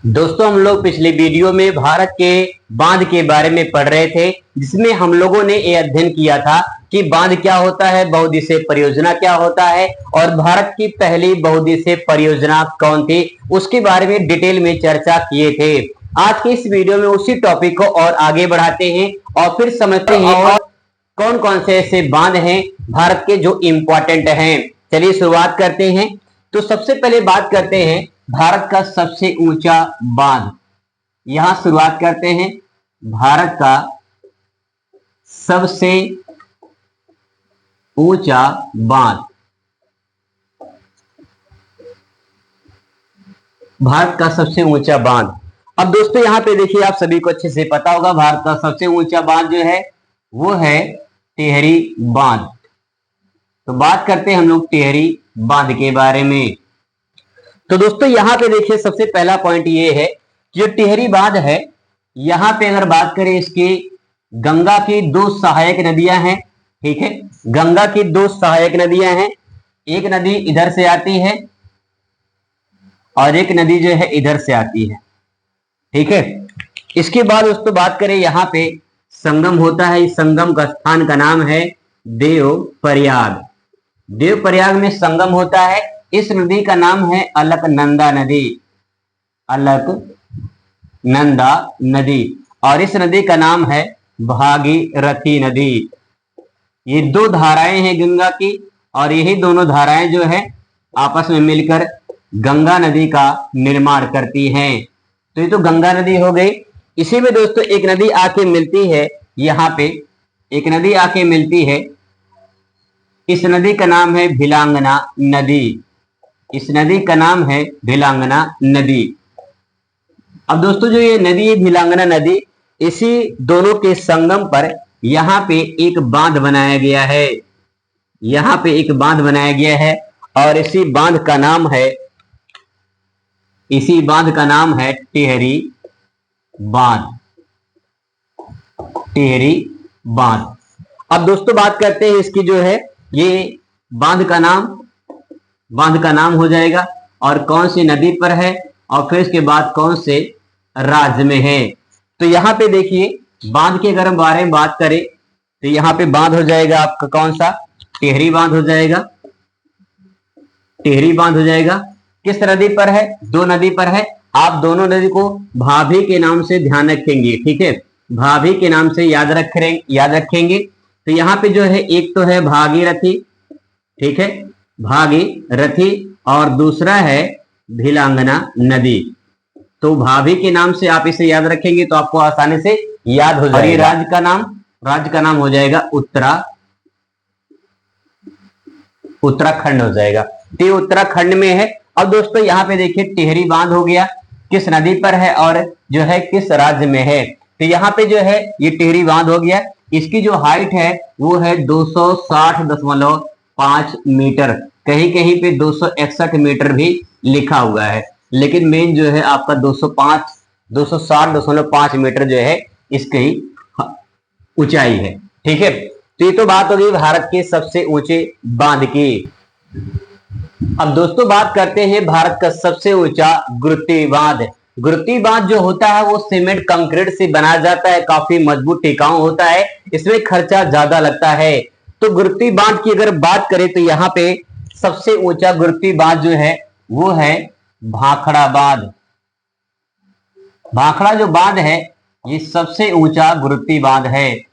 दोस्तों, हम लोग पिछले वीडियो में भारत के बांध के बारे में पढ़ रहे थे, जिसमें हम लोगों ने ये अध्ययन किया था कि बांध क्या होता है, बहुउद्देशीय परियोजना क्या होता है और भारत की पहली बहुउद्देशीय परियोजना कौन थी, उसके बारे में डिटेल में चर्चा किए थे। आज के इस वीडियो में उसी टॉपिक को और आगे बढ़ाते हैं और फिर समझते हैं और कौन कौन से ऐसे बांध हैं भारत के जो इंपॉर्टेंट हैं। चलिए शुरुआत करते हैं। तो सबसे पहले बात करते हैं भारत का सबसे ऊंचा बांध। यहां शुरुआत करते हैं। भारत का सबसे ऊंचा बांध, भारत का सबसे ऊंचा बांध। अब दोस्तों यहां पे देखिए, आप सभी को अच्छे से पता होगा भारत का सबसे ऊंचा बांध जो है वो है टिहरी बांध। तो बात करते हैं हम लोग टिहरी बांध के बारे में। तो दोस्तों यहां पे देखिए, सबसे पहला पॉइंट ये है कि जो टिहरी बांध है, यहां पे अगर बात करें इसकी, गंगा की दो सहायक नदियां हैं। ठीक है, गंगा की दो सहायक नदियां हैं। एक नदी इधर से आती है और एक नदी जो है इधर से आती है। ठीक है, इसके बाद दोस्तों बात करें, यहां पे संगम होता है। इस संगम का स्थान का नाम है देवप्रयाग। देवप्रयाग में संगम होता है। इस नदी का नाम है अलकनंदा नदी। अलकनंदा नदी। और इस नदी का नाम है भागीरथी नदी। ये दो धाराएं हैं गंगा की, और यही दोनों धाराएं जो है आपस में मिलकर गंगा नदी का निर्माण करती हैं। तो ये तो गंगा नदी हो गई। इसी में दोस्तों एक नदी आके मिलती है, यहां पे एक नदी आके मिलती है। इस नदी का नाम है भिलांगना नदी। इस नदी का नाम है भिलांगना नदी। अब दोस्तों जो ये नदी है भिलांगना नदी, इसी दोनों के संगम पर यहां पे एक बांध बनाया गया है। यहां पे एक बांध बनाया गया है और इसी बांध का नाम है टिहरी बांध। टिहरी बांध। अब दोस्तों बात करते हैं इसकी, जो है ये बांध का नाम हो जाएगा और कौन सी नदी पर है और फिर इसके बाद कौन से राज्य में है। तो यहां पे देखिए, बांध के अगर हम बारे में बात करें तो यहां पे बांध हो जाएगा आपका कौन सा, टिहरी बांध हो जाएगा। टिहरी बांध हो जाएगा। किस नदी पर है? दो नदी पर है। आप दोनों नदी को भाभी के नाम से ध्यान रखेंगे। ठीक है, भाभी के नाम से याद रखेंगे। तो यहाँ पे जो है एक तो है भागीरथी, ठीक है, भागीरथी, और दूसरा है भिलांगना नदी। तो भाभी के नाम से आप इसे याद रखेंगे तो आपको आसानी से याद हो जाएगा। और ये राज्य का नाम हो जाएगा उत्तराखंड हो जाएगा। तो ये उत्तराखंड में है। अब दोस्तों यहाँ पे देखिए, टिहरी बांध हो गया, किस नदी पर है और जो है किस राज्य में है। तो यहाँ पे जो है ये टिहरी बांध हो गया। इसकी जो हाइट है वो है 260.5 मीटर। कहीं कहीं पे 261 मीटर भी लिखा हुआ है, लेकिन मेन जो है आपका 260.5 मीटर जो है इसकी ऊंचाई है। ठीक है, तो ये तो बात हो गई भारत के सबसे ऊंचे बांध की। अब दोस्तों बात करते हैं भारत का सबसे ऊंचा गुरुत्वीय बांध। गुरुत्वीय बांध जो होता है वो सीमेंट कंक्रीट से बनाया जाता है, काफी मजबूत टिकाऊ होता है, इसमें खर्चा ज्यादा लगता है। तो गुरुत्वीय बांध की अगर बात करें तो यहाँ पे सबसे ऊंचा गुरुत्वीय बांध जो है वो है भाखड़ा बांध। भाखड़ा जो बांध है ये सबसे ऊंचा गुरुत्वीय बांध है।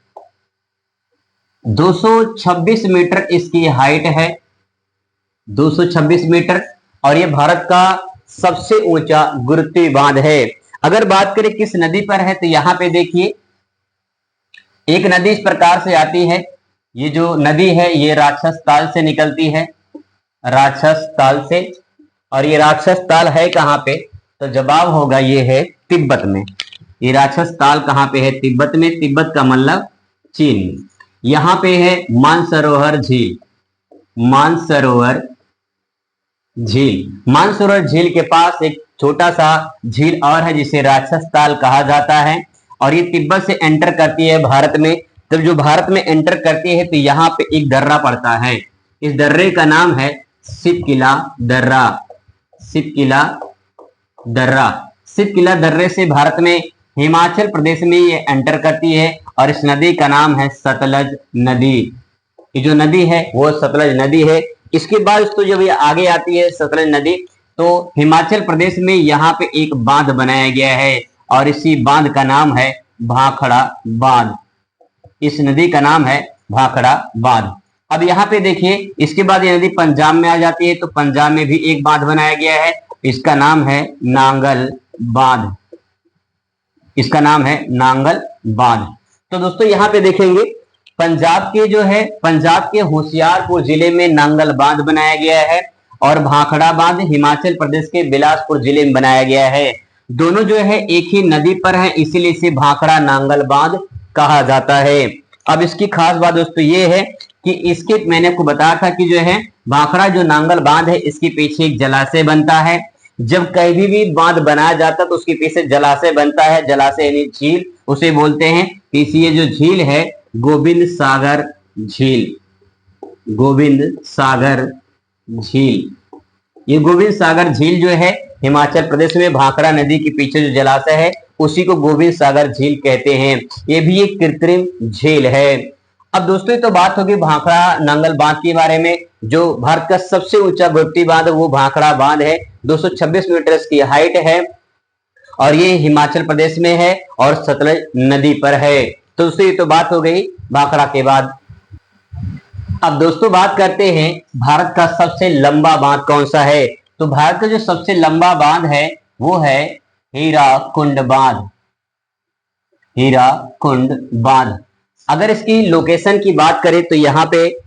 226 मीटर इसकी हाइट है, 226 मीटर, और ये भारत का सबसे ऊंचा गुरुत्वीय बांध है। अगर बात करें किस नदी पर है तो यहाँ पे देखिए, एक नदी इस प्रकार से आती है। ये जो नदी है ये राक्षस ताल से निकलती है, राक्षस ताल से। और ये राक्षस ताल है कहाँ पे? तो जवाब होगा ये है तिब्बत में। ये राक्षस ताल कहाँ पे है? तिब्बत में। तिब्बत का मतलब चीन। यहाँ पे है मानसरोवर झील। मानसरोवर झील के पास एक छोटा सा झील और है जिसे राक्षस ताल कहा जाता है, और ये तिब्बत से एंटर करती है भारत में। जब जो भारत में एंटर करती है तो यहाँ पे एक दर्रा पड़ता है। इस दर्रे का नाम है सिपकिला दर्रा। सिपकिला दर्रा। सितकिला दर्रे से भारत में हिमाचल प्रदेश में ये एंटर करती है और इस नदी का नाम है सतलज नदी। ये जो नदी है वो सतलज नदी है। इसके बाद तो जब ये आगे आती है सतलज नदी, तो हिमाचल प्रदेश में यहाँ पे एक बांध बनाया गया है और इसी बांध का नाम है भाखड़ा बांध। इस नदी का नाम है भाखड़ा बांध। अब यहाँ पे देखिए, इसके बाद ये नदी पंजाब में आ जाती है, तो पंजाब में भी एक बांध बनाया गया है, इसका नाम है नांगल बांध। इसका नाम है नांगल बांध। तो दोस्तों यहाँ पे देखेंगे, पंजाब के जो है, पंजाब के होशियारपुर जिले में नांगल बांध बनाया गया है और भाखड़ा बांध हिमाचल प्रदेश के बिलासपुर जिले में बनाया गया है। दोनों जो है एक ही नदी पर है, इसीलिए इसे भाखड़ा नांगल बांध कहा जाता है। अब इसकी खास बात दोस्तों ये है कि इसके, मैंने आपको बताया था कि जो है भाखड़ा जो नांगल बांध है, इसके पीछे एक जलाशय बनता है। जब कहीं भी बांध बनाया जाता है तो उसके पीछे जलाशय बनता है, जलाशय यानी झील उसे बोलते हैं। ये जो झील है गोविंद सागर झील, गोविंद सागर झील। ये गोविंद सागर झील जो है हिमाचल प्रदेश में भाखड़ा नदी के पीछे जो जलाशय है उसी को गोविंद सागर झील कहते हैं। ये भी एक कृत्रिम झील है। अब दोस्तों तो बात होगी भाखड़ा नांगल बांध के बारे में। जो भारत का सबसे ऊंचा गोमती बांध वो भाखड़ा बांध है, 226 मीटर की हाइट है और ये हिमाचल प्रदेश में है और सतलज नदी पर है। तो दोस्तों ये तो बात हो गई भाखड़ा के बाद। अब दोस्तों बात करते हैं भारत का सबसे लंबा बांध कौन सा है। तो भारत का जो सबसे लंबा बांध है वो है हीराकुंड बांध। हीराकुंड बांध। अगर इसकी लोकेशन की बात करें तो यहाँ पे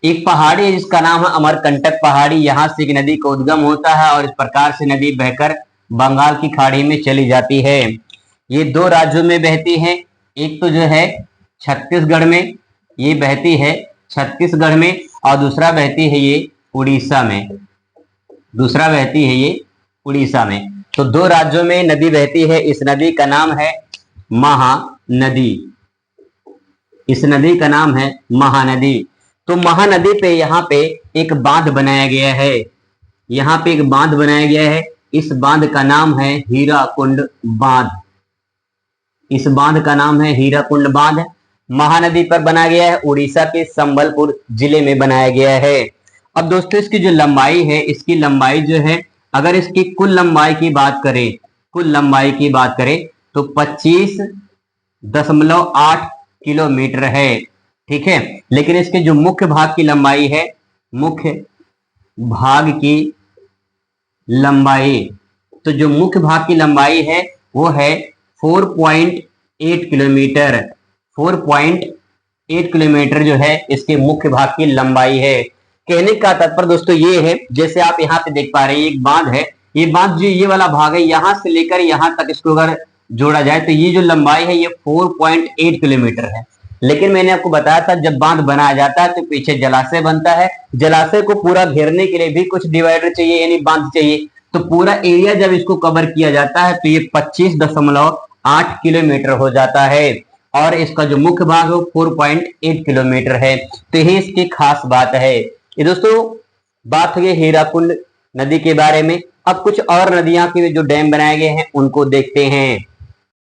एक पहाड़ी है जिसका नाम है अमरकंटक पहाड़ी। यहां से एक नदी का उद्गम होता है और इस प्रकार से नदी बहकर बंगाल की खाड़ी में चली जाती है। ये दो राज्यों में बहती है, एक तो जो है छत्तीसगढ़ में, ये बहती है छत्तीसगढ़ में, और दूसरा बहती है ये उड़ीसा में। दूसरा बहती है ये उड़ीसा में। तो दो राज्यों में नदी बहती है। इस नदी का नाम है महानदी। इस नदी का नाम है महानदी। तो महानदी पे यहाँ पे एक बांध बनाया गया है। यहाँ पे एक बांध बनाया गया है। इस बांध का नाम है हीराकुंड बांध। इस बांध का नाम है हीराकुंड बांध। महानदी पर बनाया गया है, उड़ीसा के संबलपुर जिले में बनाया गया है। अब दोस्तों इसकी जो लंबाई है, इसकी लंबाई जो है, अगर इसकी कुल लंबाई की बात करें, कुल लंबाई की बात करें तो 25.8 किलोमीटर है। ठीक है, लेकिन इसके जो मुख्य भाग की लंबाई है, मुख्य भाग की लंबाई, तो जो मुख्य भाग की लंबाई है वो है 4.8 किलोमीटर। 4.8 किलोमीटर जो है इसके मुख्य भाग की लंबाई है। कहने का तात्पर्य दोस्तों ये है, जैसे आप यहाँ पे देख पा रहे हैं एक बांध है, ये बांध जो ये वाला भाग है यहां से लेकर यहां तक इसको अगर जोड़ा जाए तो ये जो लंबाई है ये 4.8 किलोमीटर है। लेकिन मैंने आपको बताया था जब बांध बनाया जाता है तो पीछे जलाशय बनता है। जलाशय को पूरा घेरने के लिए भी कुछ डिवाइडर चाहिए, यानी बांध चाहिए। तो पूरा एरिया जब इसको कवर किया जाता है तो ये 25.8 किलोमीटर हो जाता है और इसका जो मुख्य भाग है वो 4.8 किलोमीटर है। तो यही इसकी खास बात है। ये दोस्तों बात हो गई हीराकुंड नदी के बारे में। अब कुछ और नदियां के जो डैम बनाए गए हैं उनको देखते हैं।